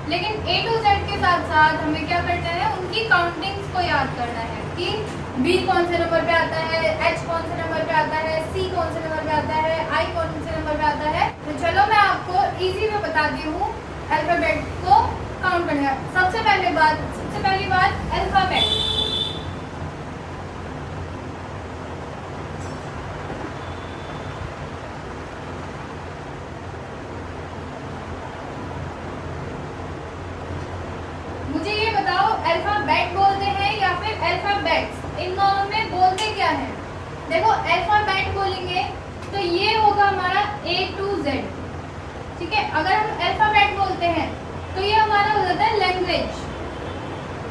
लेकिन ए to Z के साथ साथ हमें क्या करना है, उनकी काउंटिंग्स को याद करना है कि बी कौन से नंबर पे आता है, एच कौन से नंबर पे आता है, सी कौन से नंबर पे आता है, आई कौन से नंबर पे आता है। तो चलो मैं आपको इजी में बताती हूँ अल्फाबेट को काउंट करने का। सबसे पहली बात अल्फाबेट। मुझे ये बताओ अल्फाबेट बोलते हैं या फिर अल्फाबेट्स, इन दोनों में बोलते क्या है? देखो अल्फाबेट बोलेंगे तो ये होगा हमारा A to Z, ठीक है। अगर हम अल्फाबेट बोलते हैं तो ये हमारा हो जाता है लैंग्वेज।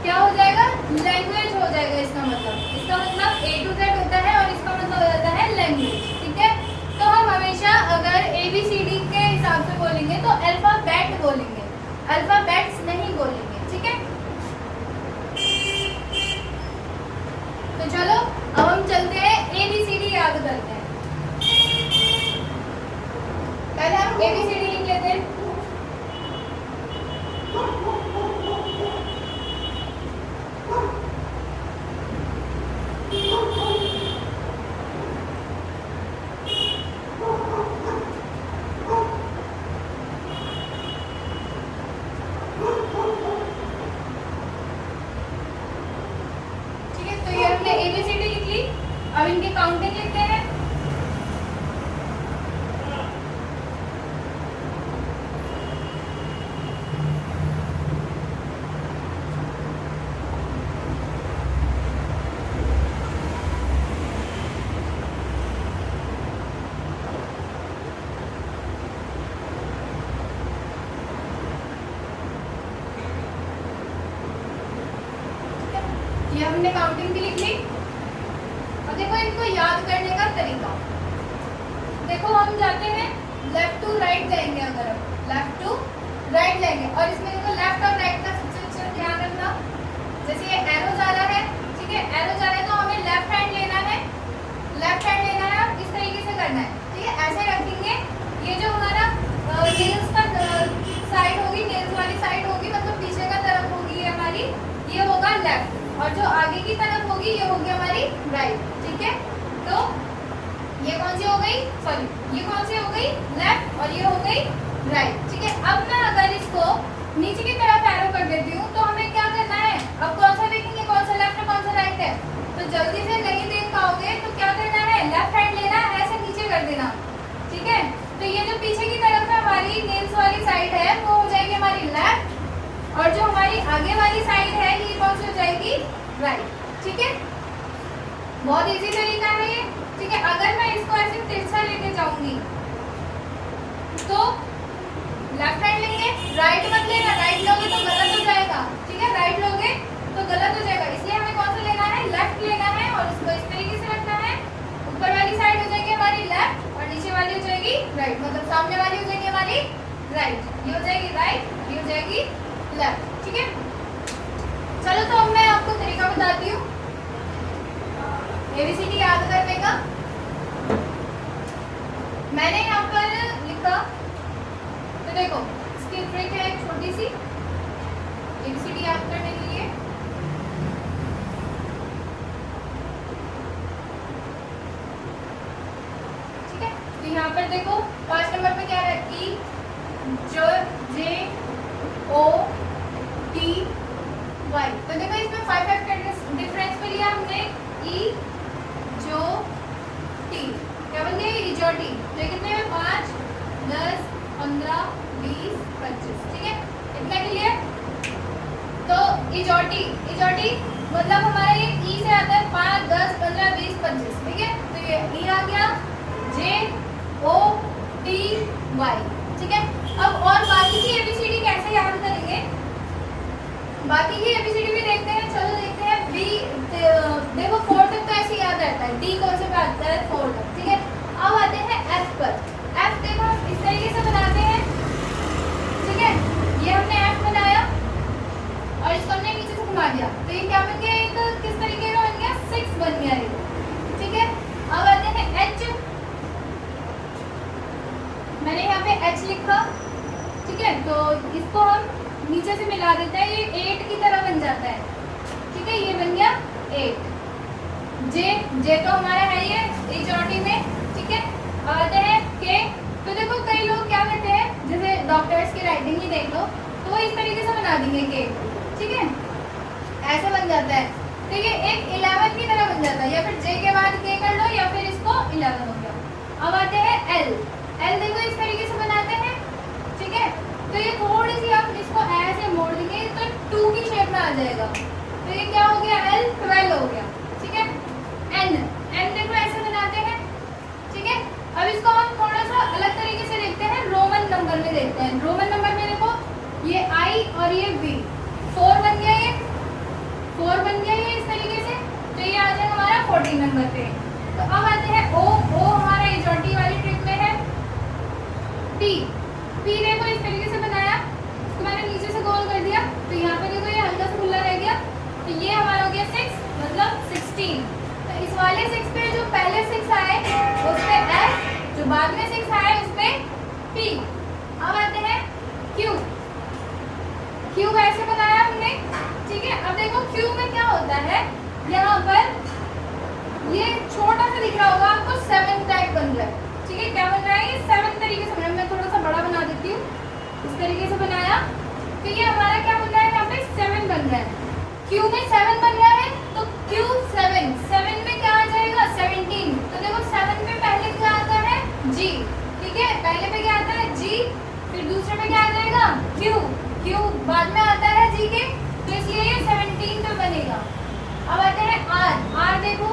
क्या हो जाएगा? लैंग्वेज हो जाएगा। इसका मतलब A to Z होता है और इसका मतलब हो जाता है लैंग्वेज, ठीक है। तो हम हमेशा अगर ABCD के हिसाब से बोलेंगे तो अल्फाबेट बोलेंगे, अल्फाबेट्स नहीं बोलेंगे, ठीक है। तो चलो अब हम चलते हैं ABCD याद करते हैं। पहले हम ABCD लिख लेते हैं। ठीक है, तो ये हमने ABCD लिख ली। अब इनकी काउंटिंग लिखते हैं। ये हमने काउंटिंग भी लिख ली। और देखो इनको याद करने का तरीका, देखो हम जाते हैं लेफ्ट टू राइट जाएंगे। अगर हम लेफ्ट टू राइट जाएंगे और इसमें देखो लेफ्ट और राइट का सबसे अच्छा ध्यान रखना। जैसे ये एरो जा रहा है, ठीक है, एरो जा रहा है तो हमें लेफ्ट हैंड लेना है, लेफ्ट हैंड लेना है और इस तरीके से करना है, ठीक है। ऐसे रखेंगे। ये जो हमारा नेल्स का साइड होगी, नेल्स वाली साइड होगी, मतलब पीछे का तरफ होगी ये हमारी, ये होगा लेफ्ट, और जो आगे की तरफ होगी ये होगी हमारी राइट, ठीक है। तो ये कौन सी हो गई, सॉरी ये कौन सी हो गई, लेफ्ट, और ये हो गई राइट, ठीक है। अब मैं अगर इसको नीचे की तरफ एरो कर देती हूँ तो हमें क्या करना है, अब कौन सा देखेंगे, कौन सा लेफ्ट है कौन सा राइट है, तो जल्दी से नहीं देख पाओगे। तो क्या करना है, लेफ्ट हैंड लेना है, ऐसे नीचे कर देना, ठीक है। तो ये जो पीछे की तरफ है हमारी नेल्स वाली साइड है वो हो जाएगी हमारी लेफ्ट, और जो हमारी आगे वाली साइड है ये कौन सी हो जाएगी, राइट, ठीक है। बहुत इजी तरीका है ये, ठीक है। अगर मैं इसको ऐसे तिरछा लेके जाऊंगी तो लेफ्ट हैंड लेंगे, राइट मत लेना, राइट लोगे तो गलत हो जाएगा, ठीक है, राइट लोगे तो गलत हो जाएगा। इसलिए हमें कौन सा लेना है, लेफ्ट लेना है, और इसको इस तरीके से रखना है। ऊपर वाली साइड हो जाएगी हमारी लेफ्ट और नीचे वाली हो जाएगी राइट, मतलब सामने वाली हो जाएगी हमारी राइट, ये हो जाएगी राइट, ये हो जाएगी लेफ्ट, ठीक है। चलो तो अब मैं आपको तरीका बताती हूँ ABCD याद करने का। मैंने यहाँ पर लिखा, तो देखो इसकी ट्रिक है एक छोटी सी ABCD याद करने के लिए। ठीक है, तो यहाँ पर देखो 5 नंबर पे क्या है, E J O T Y। तो देखो इसमें 5 का डिफरेंस पे लिया हमने, E जो T, क्या बन गया, E जो T। तो ये कितने में, 5 10 15 20 25, ठीक है, इतना क्लियर। तो E जो T मतलब हमारा ये E से आता है 5 10 15 20 25, ठीक है। तो ये E आ गया, J O T Y, ठीक है। अब और बाकी की ABCD कैसे याद करेंगे, बाकी की ABCD भी देखते हैं। चलो देखते हैं। B देखो 4 तक तो ऐसे याद रहता है, D कौन से पे आता है, 4 तक, ठीक है। अब आते हैं F पर। F देखो इस तरीके से बनाते हैं, ठीक है। ये हमने F बनाया और इसको हमने नीचे से घुमा दिया, तो ये क्या बन गया, एक किस तरीके का बन गया, 6 बन गया ये, ठीक है। अब आते हैं H। मैंने यहाँ पे H लिखा, ठीक है। तो इसको हम नीचे से मिला देते हैं, ये 8 की तरह बन जाता है। ठीक है, ये बन गया 8। जे तो हमारा है ये चौटी में। ठीक है, आते हैं के। तो देखो कई लोग क्या करते हैं, जैसे डॉक्टर्स की राइटिंग ही देख लो, तो वो इस तरीके से बना देंगे के। ठीक है, ऐसे बन जाता है। तो ये एक 11 की तरह बन जाता है, या फिर जे के बाद के कर लो, या फिर इसको 11 हो गया। अब आते हैं एल। एल देखो इस तरीके से बनाते हैं। ठीक है, तो ये थोड़ी सी आप इसको ऐसे मोड़ देंगे तो 2 की शेप में आ जाएगा। तो ये क्या हो गया, एल 12 हो गया। ठीक है, एन। एन देखो ऐसे बनाते हैं। ठीक है, अब इसको हम थोड़ा सा अलग तरीके से देखते हैं, रोमन नंबर में देखते हैं। रोमन नंबर में देखो ये आई और ये वी, 4 बन गया, ये 4 बन गया ये इस तरीके से। तो ये आ जाएगा हमारा 14 नंबर पे। तो अब आते हैं ओ। ओ हमारा एचओटी वाली ट्रिक में है। पी। पी देखो इस तरीके से बनाया, इसको मैंने नीचे से गोल कर दिया, तो यहाँ पे देखो ये हल्का सा खुला रह गया। तो ये हमारा हो गया 6, मतलब 16। तो इस वाले 6 पे जो पहले 6 आए उस पे एस, जो बाद में 6 आए उस पे पी। अब आते हैं क्यू। क्यू ऐसे बनाया हमने। ठीक है, अब देखो क्यू में क्या होता है, यहाँ पर ये छोटा सा दिख रहा होगा आपको, 7 टाइप बन रहा है। ठीक है, क्या बन रहा है, ये 7 तरीके से बन रहा है। मैं थोड़ा सा बड़ा बना देती हूँ, इस तरीके से बनाया। तो ये हमारा क्या बन रहा है, यहाँ पे 7 बन रहा है। क्यू में 7 बन रहा है, तो क्यू 7। 7 में क्या आ जाएगा, 17। तो देखो 7 में पहले क्या आता है, जी। ठीक है, पहले पे क्या आता है, जी, फिर दूसरे पे क्या आ जाएगा, क्यू। क्यू बाद में आता है जी के, तो इसलिए ये 17 पे बनेगा। अब आते हैं आर। आर देखो,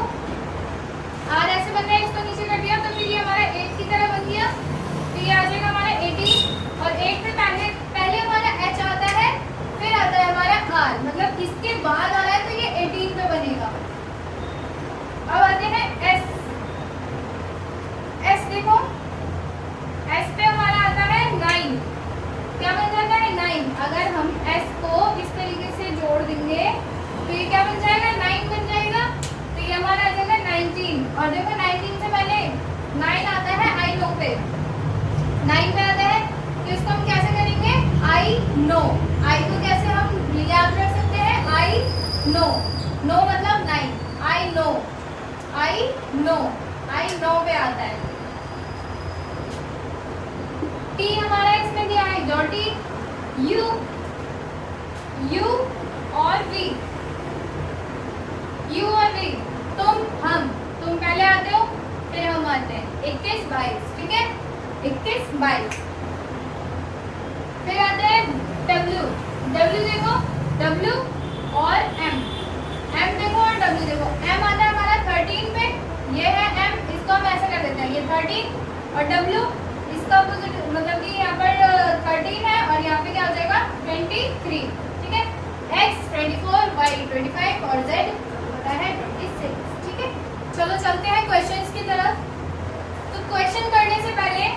आर ऐसे बन रहा है, इसको नीचे कर दिया तो फिर ये हमारा 8 की तरह बन गया। तो ये आ जाएगा हमारा 18, और 8 पे पहले हमारा एच आता है, फिर आता है हमारा आर, मतलब इसके बाद आ रहा है, तो ये 18 पे बनेगा। अब आते हैं एस। एस देखो, एस पे हमारा आता है 9। क्या बन जाता है, 9। अगर हम एस को इस तरीके से जोड़ देंगे तो ये क्या बन जाएगा, 9 बन जाएगा। तो ये हमारा आ जाएगा 19। और देखो 19 से पहले 9 आता है आई नो पे, 9 पे आता है, तो इसको हम कैसे करेंगे, आई नो। आई को कैसे हम याद रख सकते हैं, आई नो। नो मतलब 9, I know, I know, I know पे आता है। टी हमारा इसमें दिया है, डॉटी, यू, यू और वी, यू और वी। तुम, हम, तुम पहले आते हो, फिर हम आते हैं। 21, 22। ठीक है, 21, 22। फिर आते हैं डब्ल्यू। डब्ल्यू देखो, डब्ल्यू और एम। एम देखो और डब्ल्यू देखो। एम आता है हमारा 13 पे, ये है एम, इसको हम ऐसे कर देते हैं, ये 13, और डब्ल्यू इसका अपोजिट, मतलब कि यहाँ पर 13 है, और यहाँ पे क्या हो जाएगा, 23। ठीक है, एक्स 24, वाई 25, और जेड होता है 26। ठीक है, चलो चलते हैं क्वेश्चंस की तरफ। तो क्वेश्चन करने से पहले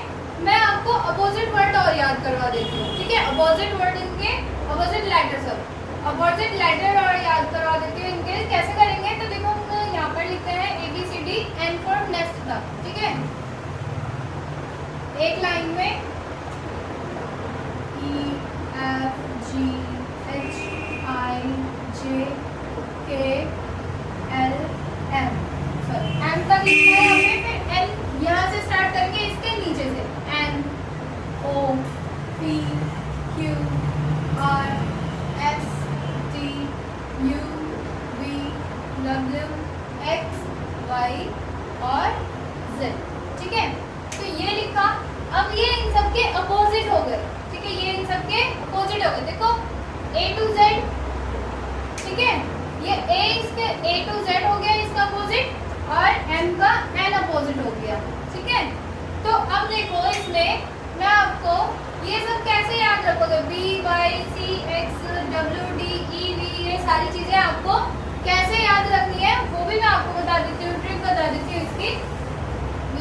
मैं आपको अपोजिट वर्ड और याद करवा देती हूँ। ठीक है, अपोजिट वर्ड इनके अपोजिट लेटर, सब अपोजिट लेटर और याद करवा देती हूँ इनके। कैसे करेंगे, तो देखो हम यहाँ पर लिखते हैं ABCD एंड फॉर नेक्स्ट तक। ठीक है, एक लाइन में E F G H I J K L M, sorry M तक लिखना है हमें, फिर N यहाँ से स्टार्ट करके इसके नीचे से N O P Q R S T U V W X Y और Z। ठीक है, तो ये लिखा। अब ये इन सबके अपोजिट हो गए। ठीक है, ये इन सबके अपोजिट हो गए। देखो A to Z। ठीक है, ये A इसके A to Z हो गया इसका अपोजिट, और M का N अपोजिट हो गया। ठीक है, तो अब देखो इसमें मैं आपको ये सब कैसे याद रखोगे, B Y C X W D E V, ये सारी चीजें आपको कैसे याद रखनी है वो भी मैं आपको बता देती हूँ, ट्रिक बता देती हूँ इसकी।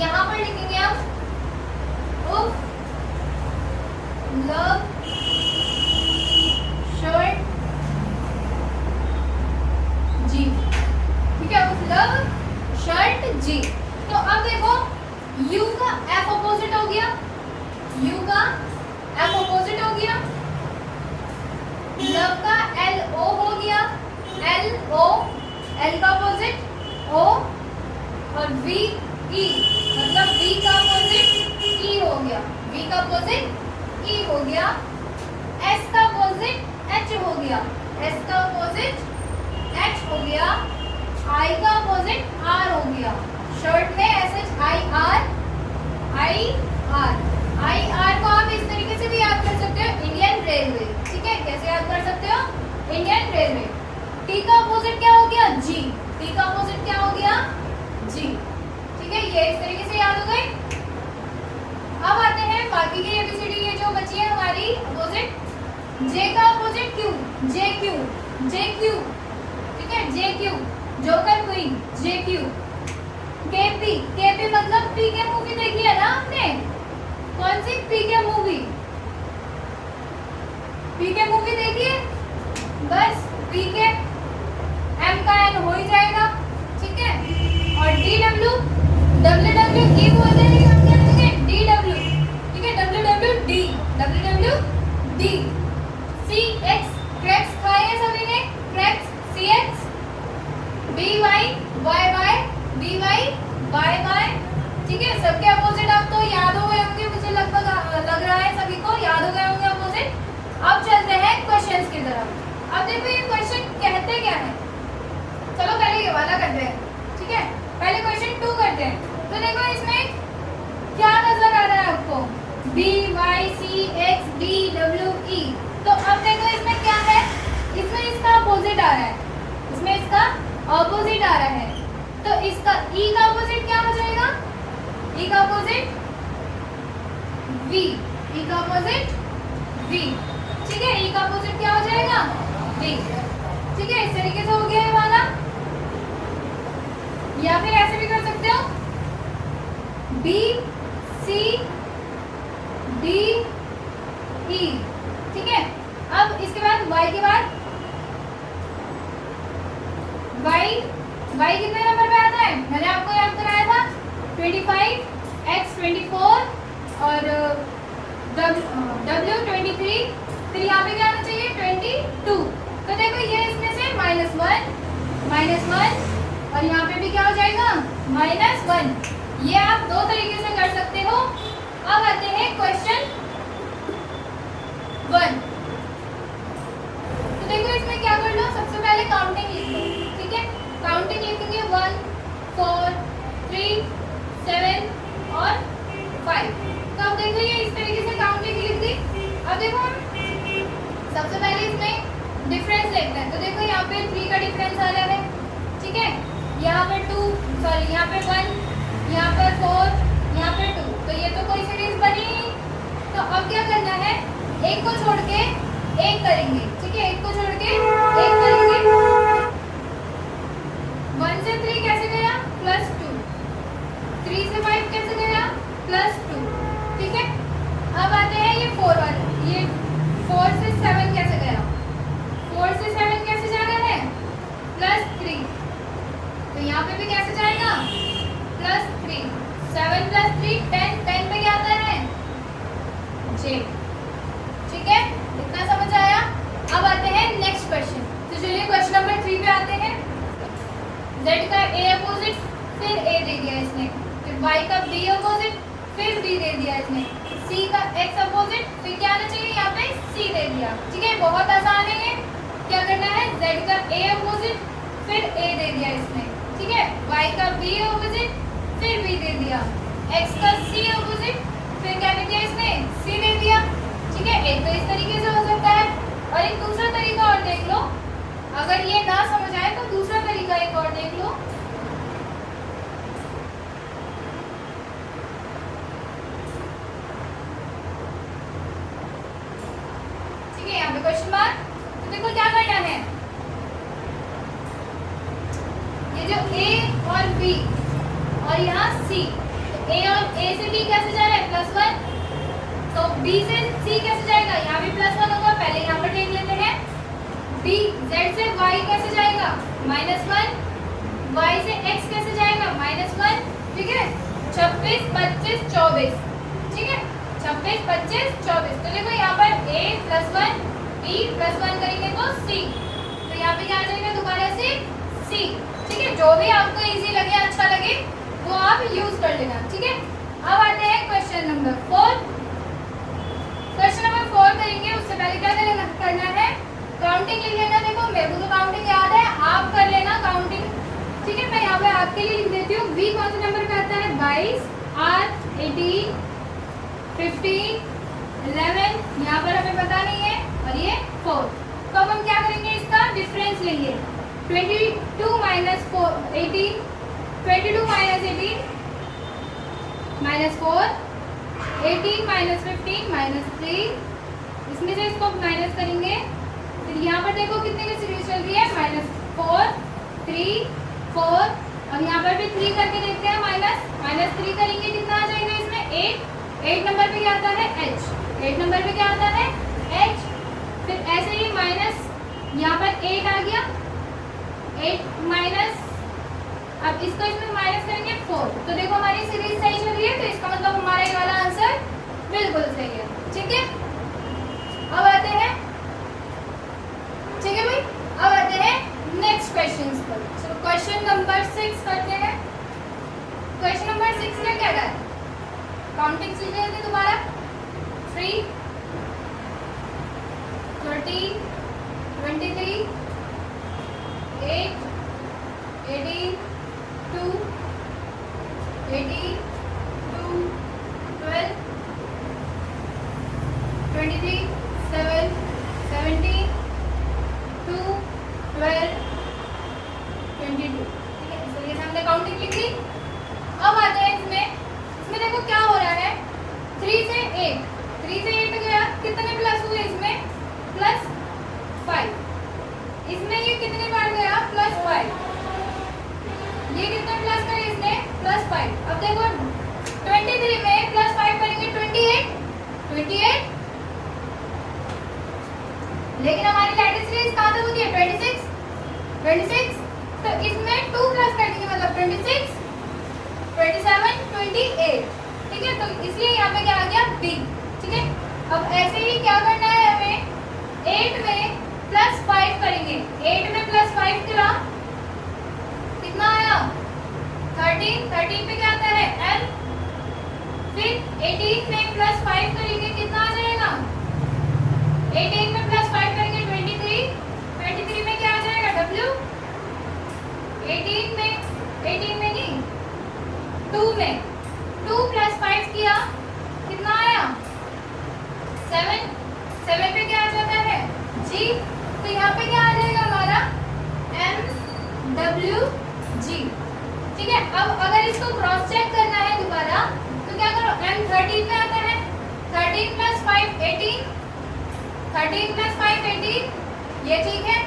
यहाँ पर लिखेंगे आप उफ, लव, शर्ट, जी। ठीक है, उफ, लव, शर्ट, जी। तो अब देखो U का F अपोजिट हो गया, U का F अपोजिट हो गया, V का अपोजिट E हो गया, S का अपोजिट H हो गया, S का अपोजिट H हो गया, I का अपोजिट R हो गया। शॉर्ट में SHIR, IR को आप इस तरीके से भी याद कर सकते हो, इंडियन रेलवे। ठीक है, कैसे याद कर सकते हो? Indian railway. T का अपोजिट क्या हो गया? G। T का अपोजिट क्या हो गया? G। ठीक है, ये इस तरीके से याद हो गए। अब आते हैं बाकी की एबीसीडी, ये जो बची है हमारी अपोजिट। J का अपोजिट Q, JQ, JQ। ठीक है, JQ, joker queen, JQ। KP, KP मतलब पीके मूवी देखी है ना आपने? कौन सी पीके मूवी? पीके मूवी देखी है? बस पीके, M का N हो ही जाएगा। ठीक है, और DW, WWE बोलते हैं हम क्या लिखेंगे? DW। ठीक है, WWD, WWD। CX, क्रैक्स खाए हैं सभी ने? Cracks, CX। BY, YY, BY, YY। ठीक है, सबके अपोजिट अब तो याद हो गए होंगे, मुझे लगभग लग रहा है सभी को याद हो गए होंगे अपोजिट। अब चलते हैं क्वेश्चंस की तरफ। अब देखो ये क्वेश्चन कहते क्या है। चलो पहले ये वाला करते हैं। ठीक है, पहले क्वेश्चन 2 करते हैं। तो देखो इसमें क्या नजर आ रहा है आपको? BYCX DWE। तो अब देखो इसमें क्या है, इसमें इसका अपोजिट आ रहा है, इसमें इसका अपोजिट आ रहा है। तो इसका E का अपोजिट क्या हो जाएगा? E का अपोजिट V, E का अपोजिट V। ठीक है, E का अपोजिट क्या हो जाएगा? V। ठीक है, इस तरीके से हो गया ये वाला। या फिर ऐसे भी कर सकते हो, B C D E। ठीक है, अब इसके बाद Y के बाद Y कितने नंबर पे आता है? मैंने आपको याद कराया था 25, X 24 और W 23। फिर यहाँ पे क्या आना चाहिए? 22। तो देखो ये इसमें से -1 और यहाँ पे भी क्या हो जाएगा? -1। ये आप दो तरीके से कर सकते हो। अब आते हैं क्वेश्चन 1। तो देखो इसमें क्या कर लो, सबसे पहले काउंटिंग लिख लो। ठीक है, काउंटिंग लिखेंगे 1 4 3 7 और 5। तो अब देखो ये इस तरीके से काउंटिंग लिख दी। अब देखो सबसे पहले इसमें डिफरेंस देखते हैं। तो देखो यहाँ पे 3 का डिफरेंस आ रहा है। ठीक है, यहाँ पे 2, सॉरी यहाँ पे 1, यहाँ पे 4, यहाँ पे 2। तो ये तो कोई सीरीज बनी नहीं। तो अब क्या करना है, एक को छोड़ के एक करेंगे। ठीक है, एक को छोड़ के एक करेंगे। 1 से 3 कैसे गया? +2। 3 से 5 कैसे गया? +2। ठीक है, अब आते हैं ये 4 वाले। ये 4 से 7 कैसे गया? 4 से 7 कैसे जा रहा है? +3। तो यहाँ पे भी कैसे जाएगा? +3। 7 + 3 10, 10 पे क्या आता है? J। ठीक है, इतना समझ आया। अब आते हैं नेक्स्ट क्वेश्चन। तो चलिए क्वेश्चन नंबर 3 पे आते हैं। Z का A अपोजिट, फिर A दे दिया इसने, फिर Y का B अपोजिट, फिर B दे दिया इसने, C का X अपोजिट, फिर क्या आना चाहिए? यहाँ पे C दे दिया। ठीक है, बहुत आसान है ये। क्या करना है? Z का A अपोजिट, फिर A दे दिया इसने। ठीक है, Y का B अपोजिट, फिर B दे दिया, X का C अपोजिट, फिर क्या दे दिया इसने? C दे दिया। ठीक है, एक तो इस तरीके से हो सकता है, और एक दूसरा तरीका और देख लो। अगर ये ना समझ आए तो दूसरा तरीका एक और देख लो। ठीक है, यहाँ पे क्वेश्चन मार्क। तो देखो क्या करना है, ये जो A और B और यहाँ C, तो A और A से B कैसे जा रहा है? +1। तो B से C कैसे जाएगा? यहाँ भी +1 होगा। पहले यहाँ पर देख लेते हैं। B Z से Y कैसे जाएगा? -1। Y से X कैसे जाएगा? -1। ठीक है, 26 25 24। ठीक है, 26 25 24। तो देखो यहाँ पर A +1 B +1 करेंगे तो C। तो यहाँ पे क्या आ जाएगा दोबारा से C। ठीक है, जो भी आपको इजी लगे, अच्छा लगे, वो आप यूज कर लेना। ठीक है, अब आते हैं क्वेश्चन नंबर 4। है, वो तो काउंटिंग याद है, आप कर लेना काउंटिंग। ठीक है, मैं यहाँ पे आपके लिए लिख देती हूँ। V कौन से नंबर पे आता है? 22, R 18, 15, 11, यहाँ पर हमें पता नहीं है, और ये 4। तो अब हम क्या करेंगे, इसका डिफरेंस लेंगे। 22 minus 18, 22 minus 18 minus 4, 18 minus 15 minus 3, इसमें से इसको माइनस करेंगे। फिर यहाँ पर देखो कितने की सीरीज चल रही है, -4, 3, 4, और यहाँ पर भी 3 करके देखते हैं। -3 करेंगे, कितना आ जाएगा इसमें? 8 नंबर पे क्या आता है? H। 8 नंबर पे क्या आता है? H। फिर ऐसे ही माइनस, यहाँ पर 8 आ गया, 8 माइनस, अब इसको इसमें माइनस करेंगे 4। तो देखो हमारी सीरीज सही चल रही है, तो इसका मतलब हमारा ये वाला आंसर बिल्कुल सही है। ठीक है, अब आते हैं, ठीक है भाई, अब आते हैं नेक्स्ट क्वेश्चन पर। चलो क्वेश्चन नंबर 6 करते हैं। क्वेश्चन नंबर 6 में क्या है? काउंटिंग सीख रहे थे दोबारा। 3, 13, 23, 8, 18, 2, 18, 2, 12, 23, 7, 17, 2, 12, 22। ठीक है, तो ये हमने काउंटिंग लिख ली। अब आते हैं इसमें देखो क्या हो रहा है। 3 से 8 गया, कितने प्लस हुए इसमें? +5। इसमें ये कितने बार गया? +5। ये कितने प्लस करे इसने? +5। अब देखो 23 में +5 करेंगे 28। लेकिन हमारी लैटिस सीरीज कहाँ तक होती है? 26। तो इसमें 2 प्लस कर देंगे, मतलब 26, 27, 28। ठीक है, तो इसलिए यहाँ पे क्या आ गया? B। ठीक है, अब ऐसे ही क्या करना है हमें? 8 में +5 करेंगे। 8 में +5 कितना आया? 13 पे क्या आता है? L। फिर 18 में +5 करेंगे, कितना आ जाएगा? 18 में +5 करेंगे 23 में क्या आ जाएगा? W। 18 में नहीं, 2 में 2 + 5 किया, कितना आया? 7 पे क्या आ जाता है? G। तो यहाँ पे क्या आ जाएगा हमारा? MWG। ठीक है, अब अगर इसको क्रॉस चेक करना है दोबारा, तो क्या करो? M 13 में आता है, 13 + 5 18, 13 + 5 18, ये ठीक है।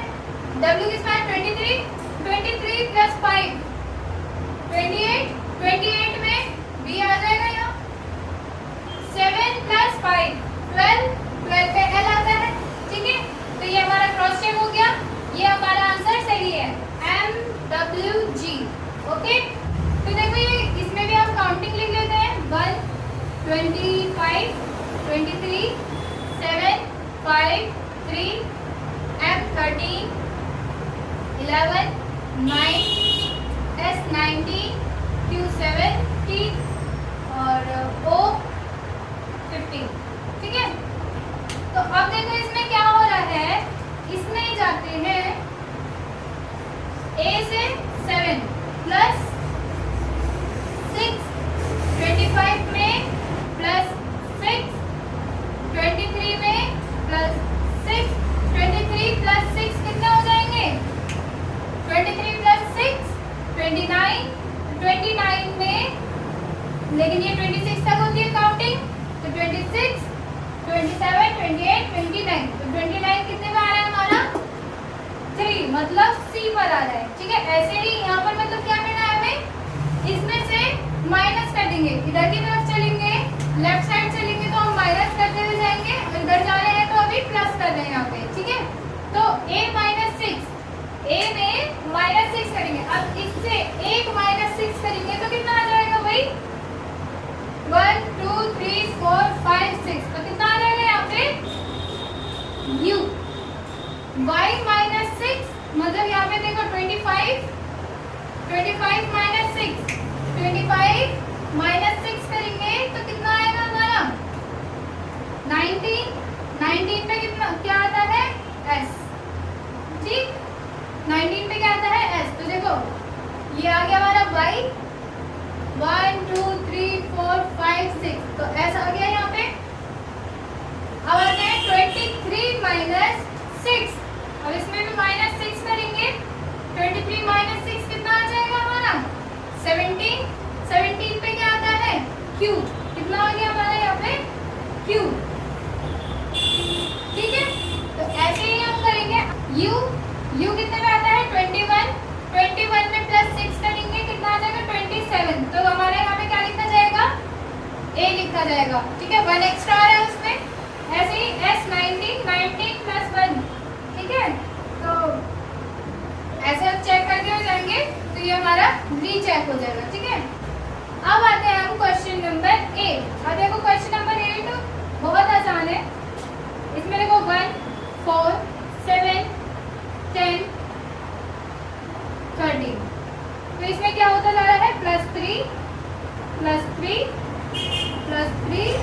W किस में? 23 + 5 28 में B आ जाएगा यहाँ। 7 + 5 12 पे L आता है। ठीक है, तो ये हमारा क्रॉस चेक हो गया, ये हमारा आंसर सही है, MWG। ओके, तो देखो ये इसमें भी हम काउंटिंग लिख लेते हैं। 1, 25, 23, 7, 5, 3, M 13, 11, 9, S 19, Q 17 और O 15। ठीक है, तो अब देखो इसमें क्या हो रहा है, इसमें जाते हैं A से 7 +6, 25 में +6, 23 में +6, 23 + 6 कितने हो जाएंगे? 23 + 6 29 में, लेकिन ये 26 तक होती है काउंटिंग, तो 26, 27, 28, 29। तो 29 कितने पे आ रहा है हमारा? 3, मतलब C पर आ रहा है। ठीक है, ऐसे ही यहाँ पर मतलब क्या करना है हमें? इसमें से माइनस कर देंगे, इधर की तरफ चलेंगे, लेफ्ट साइड चलेंगे तो हम माइनस करते हुए जाएंगे, इधर जा रहे हैं तो अभी प्लस कर रहे हैं यहाँ पे। ठीक है, तो A में -6 करेंगे। अब इससे 1 -6 करेंगे तो कितना आ जाएगा भाई? 1, 2, 3, 4, 5, 6। तो कितना आ जाएगा यहाँ पे? U। Y -6 मतलब यहाँ पे देखो 25 -6, 25 -6 करेंगे तो कितना आएगा हमारा? 19 पे कितना क्या आता है? S। ठीक, 1 2 3 4 5 6, तो ऐसा आ गया यहाँ पे। अब आते हैं 23 माइनस 6, अब इसमें भी माइनस 6 करेंगे। 23 माइनस 6 कितना आ जाएगा हमारा 17। 17 पे क्या आता है क्यूब, कितना आ गया हमारा यहाँ पे क्यूब। ठीक है, तो ऐसे ही हम करेंगे। u कितने में आता है 21। 21 में प्लस 6 करेंगे, कितना आ जाएगा 27। तो हमारे यहाँ पे क्या लिखा जाएगा a लिखा जाएगा। ठीक है, 1 एक्स्ट्रा है उसमें। ऐसे ही s 19 प्लस 1। ठीक है, तो ऐसे आप चेक करके हो जाएंगे, तो ये हमारा रीचेक हो जाएगा। ठीक है, अब आते हैं हम क्वेश्चन नंबर 8। अब देखो क्वेश्चन नंबर 8 बहुत आसान है। इसमें देखो 1 4 7 10 13, तो इसमें क्या होता जा रहा है +3 +3 +3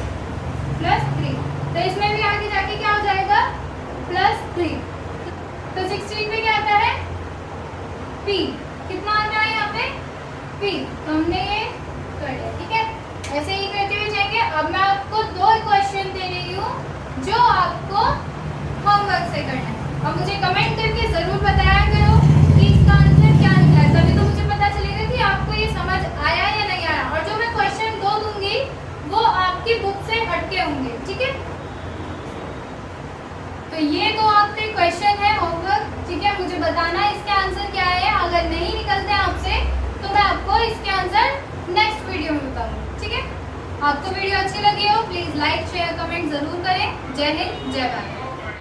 +3, तो इसमें भी आगे जाके क्या हो जाएगा +3। तो 16 पे क्या आता है p, कितना आता है यहाँ पे p, तो हमने ये कर लिया। ठीक है, ऐसे ही करते हुए जाएंगे। अब मैं आपको 2 क्वेश्चन दे रही हूँ जो आपको होमवर्क से करना है। अब मुझे कमेंट करके जरूर बताया करो कि इसका आंसर क्या निकला है, तभी तो मुझे पता चलेगा कि आपको ये समझ आया या नहीं आया। और जो मैं क्वेश्चन 2 दूंगी वो आपकी बुक से हटके होंगे। ठीक है, तो ये 2 आपके क्वेश्चन है होमवर्क। ठीक है, मुझे बताना इसके आंसर क्या है। अगर नहीं निकलते आपसे तो मैं आपको इसके आंसर नेक्स्ट वीडियो में बताऊंगी। ठीक है, आपको वीडियो अच्छी लगी हो प्लीज लाइक शेयर कमेंट जरूर करें। जय हिंद जय भारत।